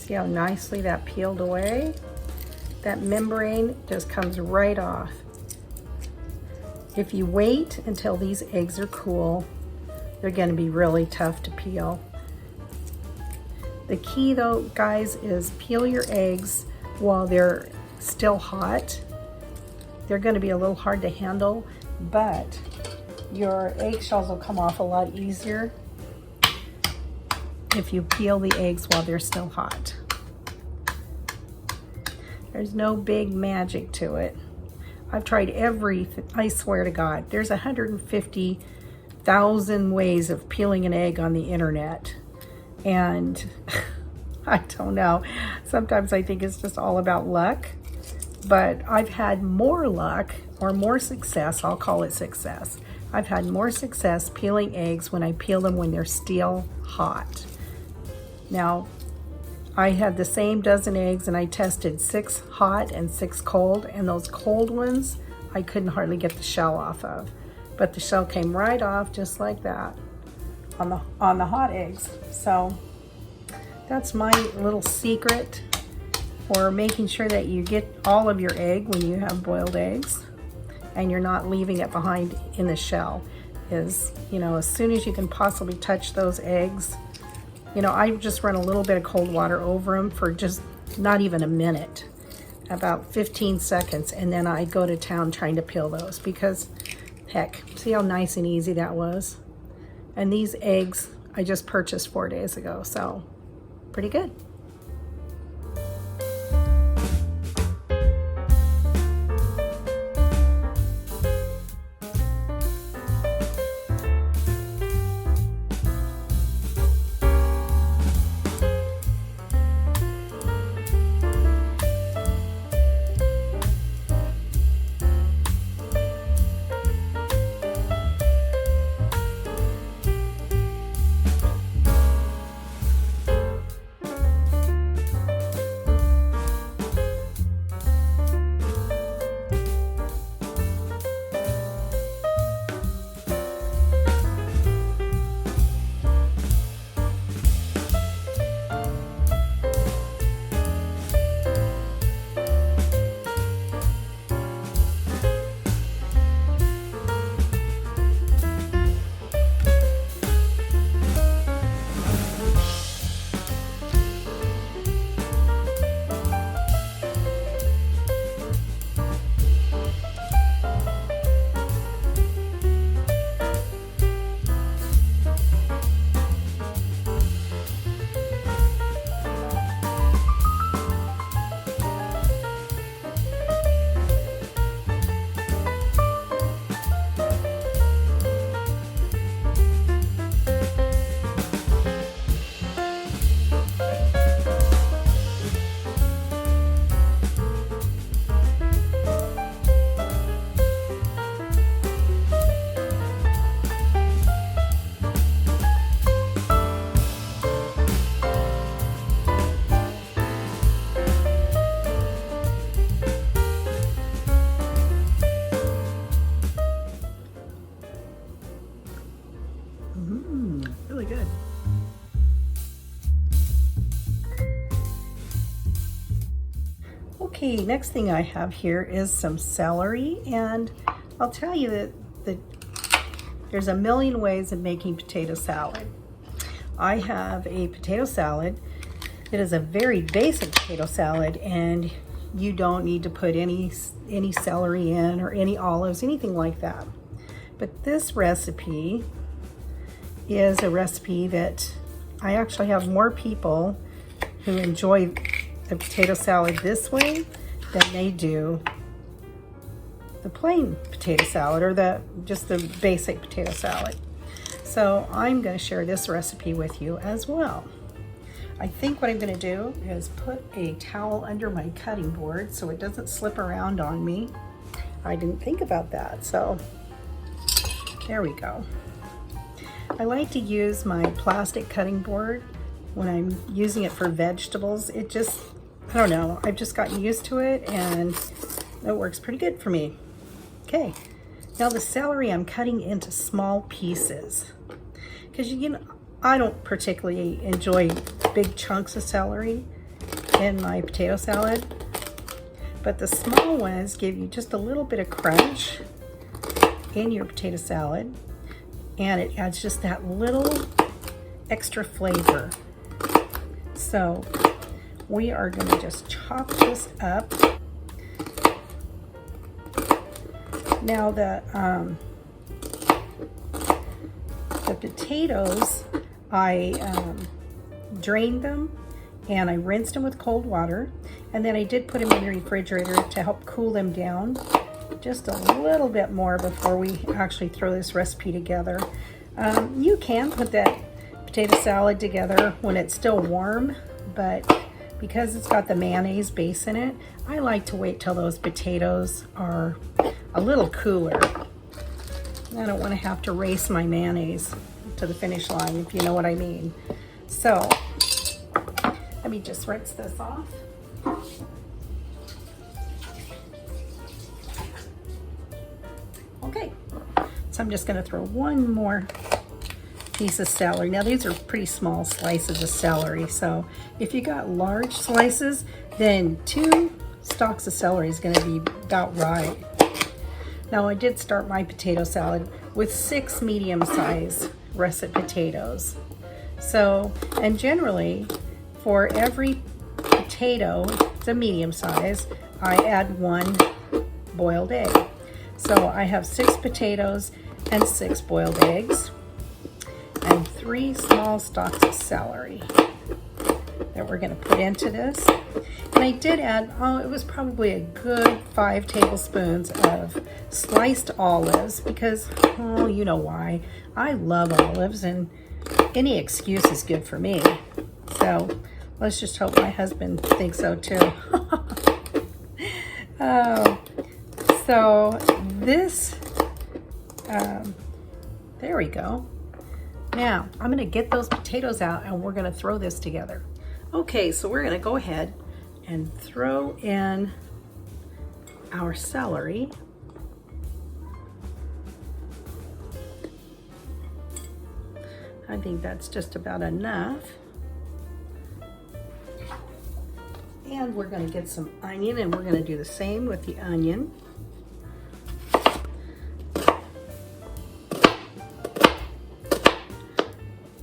See how nicely that peeled away? That membrane just comes right off. If you wait until these eggs are cool, they're gonna be really tough to peel. The key though, guys, is peel your eggs while they're still hot. They're gonna be a little hard to handle, but your eggshells will come off a lot easier if you peel the eggs while they're still hot. There's no big magic to it. I've tried everything, I swear to God. There's 150,000 ways of peeling an egg on the internet. And I don't know. Sometimes I think it's just all about luck. But I've had more luck or more success, I'll call it success. I've had more success peeling eggs when I peel them when they're still hot. Now, I had the same dozen eggs and I tested 6 hot and 6 cold, and those cold ones I couldn't hardly get the shell off of. But the shell came right off just like that on the hot eggs. So that's my little secret for making sure that you get all of your egg when you have boiled eggs and you're not leaving it behind in the shell. Is, you know, as soon as you can possibly touch those eggs, you know, I just run a little bit of cold water over them for just not even a minute, about 15 seconds, and then I go to town trying to peel those because, heck, see how nice and easy that was? And these eggs I just purchased 4 days ago, so pretty good. Really good. Okay, next thing I have here is some celery, and I'll tell you that there's a million ways of making potato salad. I have a potato salad that is a very basic potato salad, and you don't need to put any celery in or any olives, anything like that. But this recipe is a recipe that I actually have more people who enjoy the potato salad this way than they do the plain potato salad or just the basic potato salad. So I'm going to share this recipe with you as well. I think what I'm going to do is put a towel under my cutting board so it doesn't slip around on me. I didn't think about that, so there we go. I like to use my plastic cutting board when I'm using it for vegetables. It just, I don't know, I've just gotten used to it and it works pretty good for me. Okay, now the celery I'm cutting into small pieces because, you know, I don't particularly enjoy big chunks of celery, in my potato salad, but the small ones give you just a little bit of crunch in your potato salad, and it adds just that little extra flavor. So we are going to just chop this up. Now the potatoes, I drained them and I rinsed them with cold water, and then I did put them in the refrigerator to help cool them down just a little bit more before we actually throw this recipe together. You can put that potato salad together when it's still warm, but because it's got the mayonnaise base in it, I like to wait till those potatoes are a little cooler. I don't want to have to race my mayonnaise to the finish line, if you know what I mean. So let me just rinse this off. Okay, so I'm just going to throw one more piece of celery. Now these are pretty small slices of celery, so if you got large slices, then 2 stalks of celery is going to be about right. Now I did start my potato salad with 6 medium-sized russet potatoes. So, and generally for every potato, it's a medium size, I add 1 boiled egg. So I have 6 potatoes and 6 boiled eggs and 3 small stalks of celery that we're going to put into this. And I did add, it was probably a good 5 tablespoons of sliced olives because, you know why. I love olives and any excuse is good for me. So let's just hope my husband thinks so too. So this, there we go. Now I'm going to get those potatoes out and we're going to throw this together. Okay, so we're going to go ahead and throw in our celery. I think that's just about enough. And we're going to get some onion, and we're going to do the same with the onion.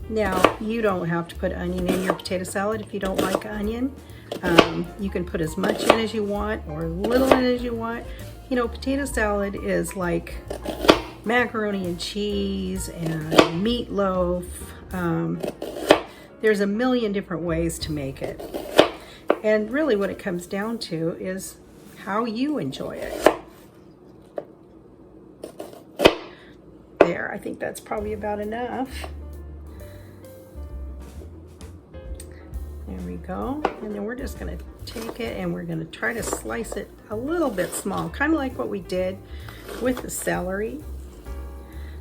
Now, you don't have to put onion in your potato salad if you don't like onion. You can put as much in as you want or little in as you want. You know, potato salad is like macaroni and cheese and meatloaf. There's a million different ways to make it. And really what it comes down to is how you enjoy it. There, I think that's probably about enough. There we go. And then we're just going to take it and we're going to try to slice it a little bit small, kind of like what we did with the celery,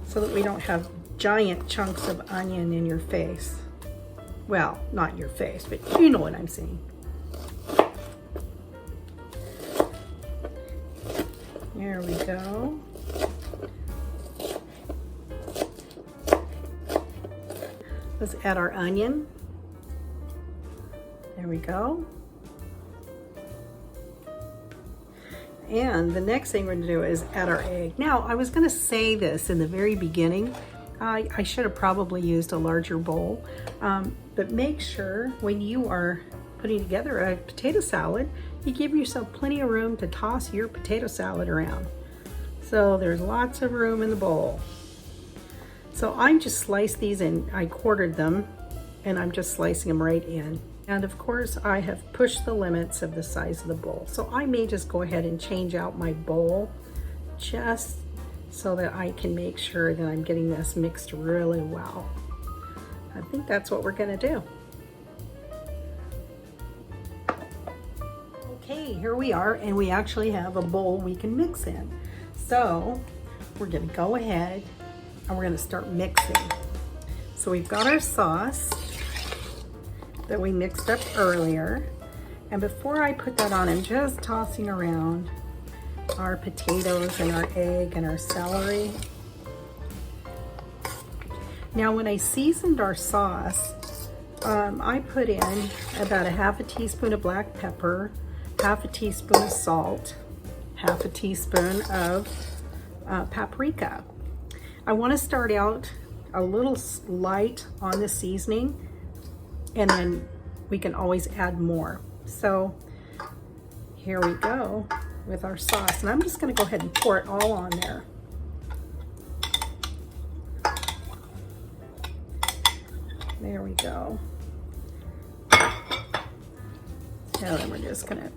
so that we don't have giant chunks of onion in your face. Well, not your face, but you know what I'm saying. There we go. Let's add our onion. There we go. And the next thing we're going to do is add our egg. Now, I was going to say this in the very beginning. I should have probably used a larger bowl. But make sure when you are putting together a potato salad, you give yourself plenty of room to toss your potato salad around. So there's lots of room in the bowl. So I'm just sliced these and I quartered them, and I'm just slicing them right in. And of course I have pushed the limits of the size of the bowl. So I may just go ahead and change out my bowl just so that I can make sure that I'm getting this mixed really well. I think that's what we're gonna do. Okay, here we are, and we actually have a bowl we can mix in. So we're gonna go ahead and we're gonna start mixing. So we've got our sauce that we mixed up earlier. And before I put that on, I'm just tossing around our potatoes and our egg and our celery. Now when I seasoned our sauce, I put in about a half a teaspoon of black pepper, half a teaspoon of salt, half a teaspoon of paprika. I want to start out a little light on the seasoning, and then we can always add more. So here we go with our sauce, and I'm just going to go ahead and pour it all on there. There we go. Now then we're just going to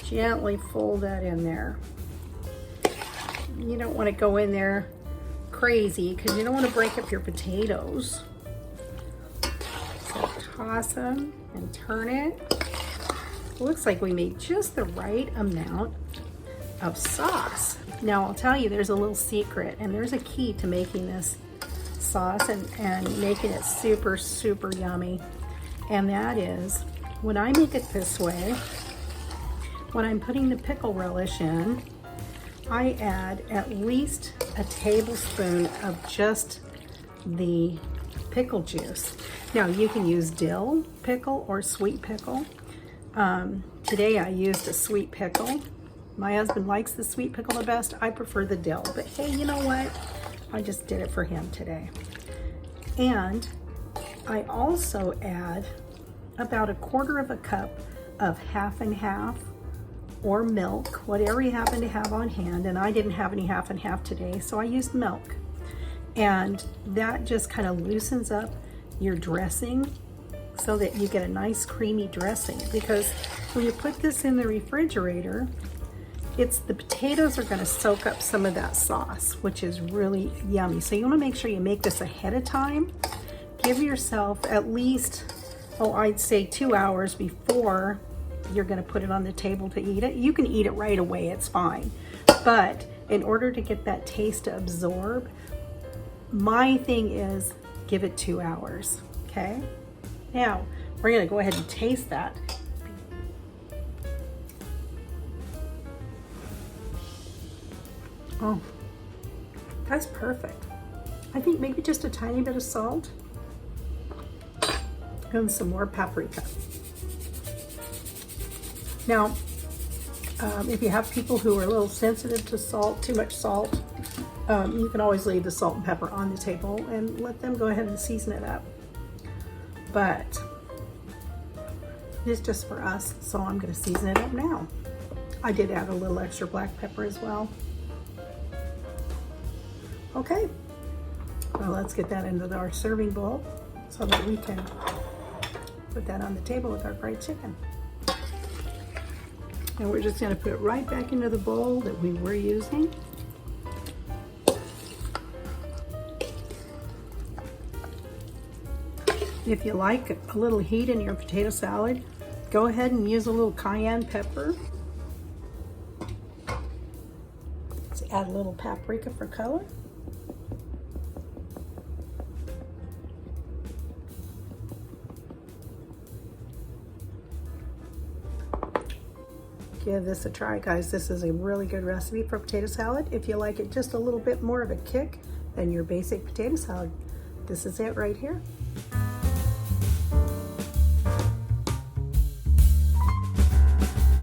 gently fold that in there. You don't want to go in there crazy because you don't want to break up your potatoes. So toss them and turn it. It looks like we made just the right amount of sauce. Now I'll tell you, there's a little secret, and there's a key to making this sauce and making it super, super yummy. And that is, when I make it this way, when I'm putting the pickle relish in, I add at least a tablespoon of just the pickle juice. Now you can use dill pickle or sweet pickle. Today I used a sweet pickle. My husband likes the sweet pickle the best. I prefer the dill, but hey, you know what? I just did it for him today. And I also add about 1/4 cup of half and half or milk, whatever you happen to have on hand. And I didn't have any half and half today, so I used milk. And that just kind of loosens up your dressing so that you get a nice creamy dressing. Because when you put this in the refrigerator, the potatoes are going to soak up some of that sauce, which is really yummy. So you want to make sure you make this ahead of time. Give yourself at least, I'd say 2 hours before you're going to put it on the table to eat it. You can eat it right away, it's fine. But in order to get that taste to absorb, my thing is give it 2 hours, okay? Now, we're going to go ahead and taste that. Oh, that's perfect. I think maybe just a tiny bit of salt and some more paprika. Now, if you have people who are a little sensitive to salt, too much salt, you can always leave the salt and pepper on the table and let them go ahead and season it up. But it's just for us, so I'm going to season it up now. I did add a little extra black pepper as well. Okay, well, let's get that into our serving bowl so that we can put that on the table with our fried chicken. And we're just going to put it right back into the bowl that we were using. If you like a little heat in your potato salad, go ahead and use a little cayenne pepper. Let's add a little paprika for color. Give this a try, guys. This is a really good recipe for potato salad. If you like it just a little bit more of a kick than your basic potato salad, this is it right here.